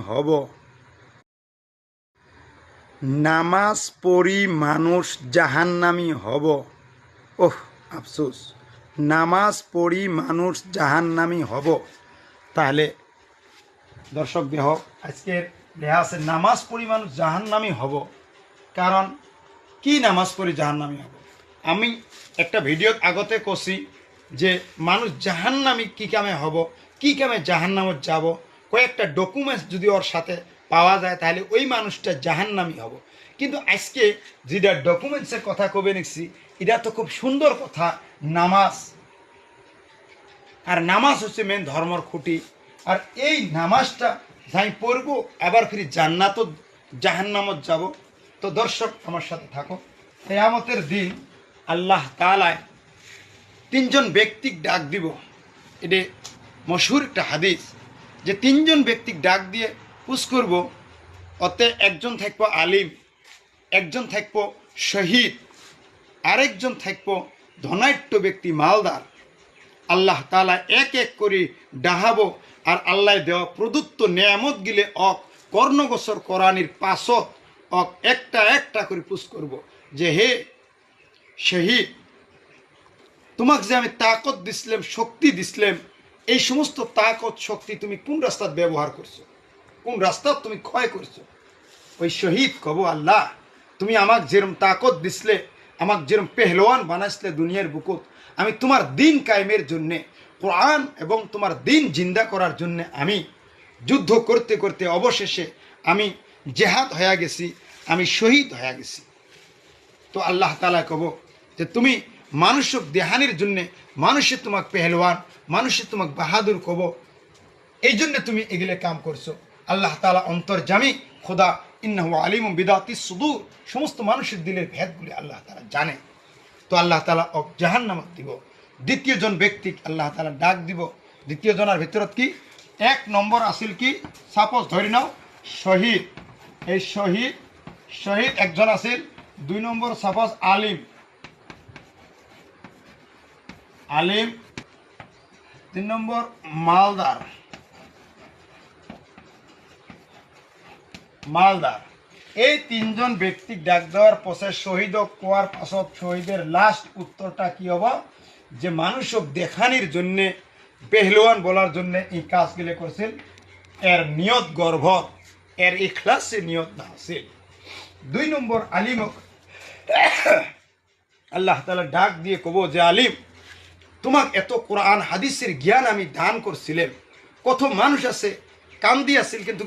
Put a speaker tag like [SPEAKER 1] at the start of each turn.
[SPEAKER 1] হব। নামাজ পড়ি মানুষ জাহান্নামী হব। ওহ আফসোস, নামাজ পড়ি মানুষ জাহান্নামী হব। তাহলে দর্শক দেহ আজকের রেহাসে নামাজ পড়ি মানুষ জাহান্নামী হব। কারণ কি নামাজ পড়ি জাহান্নামী হব? আমি একটা ভিডিও আগতে কছি যে মানুষ জাহান্নামী কী কামে হব, কী কামে জাহান্নামত যাব, কয়েকটা ডকুমেন্টস যদি ওর সাথে পাওয়া যায় তাহলে ওই মানুষটা জাহান্নামী হব। কিন্তু আজকে যেটা ডকুমেন্টসের কথা কবে নিচ্ছি, এটা তো খুব সুন্দর কথা, নামাজ। আর নামাজ হচ্ছে মেন ধর্মর খুঁটি। আর এই নামাজটা যাই পড়ব আবার ফিরি জান্নাত জাহান্নামত যাব। তো দর্শক আমার সাথে থাকো। কিয়ামতের দিন আল্লাহ তাআলা তিনজন ব্যক্তিক ডাক দিব। এটা মশহুর একটা হাদিস যে তিনজন ব্যক্তিক ডাক দিয়ে পুশ করব। অতে একজন থাকবো আলিম, একজন থাকবো শহীদ, আরেকজন থাকবো ধনাঢ্য ব্যক্তি মালদার। আল্লাহ তাআলা এক এক করে ডাহাবো আর আল্লাহ দেওয়া প্রদত্ত নেয়ামত গিলে অক কর্ণগোচর কোরআনের পাশত অক একটা একটা করে পুশ করব যে হে শহীদ, তোমাকে যে আমি তাকত দিছিলাম, শক্তি দিছিলাম, এই সমস্ত তাকত শক্তি তুমি কোন রাস্তাত ব্যবহার করছো, কোন রাস্তাত তুমি ক্ষয় করছো? ওই শহীদ কব আল্লাহ, তুমি আমাকে যেরম তাকত দিছিলে, আমাকে যেরম পেহলওয়ান বানাইছিলে দুনিয়ার বুকুত, আমি তোমার দিন কায়েমের জন্যে, কোরআন এবং তোমার দিন জিন্দা করার জন্যে আমি যুদ্ধ করতে করতে অবশেষে আমি জেহাদ হয়ে গেছি, আমি শহীদ হয়ে গেছি। তো আল্লাহ তাআলা কব যে তুমি মানুষক দেহানির জন্যে, মানুষে তোমাকে পেহলওয়ান, মানুষে তোমাকে বাহাদুর কব, এই জন্য তুমি এগুলো কাম করছো। আল্লাহ তাআলা অন্তর্যামী খোদা, ইন্নাহু আলিমুম বিদাতিস সুদূর, সমস্ত মানুষের দিলের ভেদগুলি আল্লাহ তাআলা জানে। তো আল্লাহ তাআলা জাহান্নামত দিব। দ্বিতীয় জন ব্যক্তি আল্লাহ তাআলা ডাক দিব। দ্বিতীয় জনের ভিতরত কি এক নম্বর আসিল কি, সাপোজ ধরে নাও শহীদ, এই শহীদ শহীদ একজন আসিল। দুই নম্বর সাপোজ আলিম, আলিম। তিন নম্বর মালদার, মালদার। এই তিনজন ব্যক্তি ডাক দেওয়ার পথে শহীদ কোয়ার পাশত শহীদের লাস্ট উত্তরটা কি হব যে মানুষক দেখানির জন্যে, পেহলওয়ান বলার জন্য এই কাজগুলো করছিল। এর নিয়ত গর্ভ, এর ইখলাসে নিয়ত না আছিল। দুই নম্বর আলিমক আল্লাহ তাআলা ডাক দিয়ে কব যে আলিম, তোমাক এত কোরআন হাদিসের জ্ঞান আমি দান করছিলাম, কত মানুষ আছে কাম দিয়েছিল কিন্তু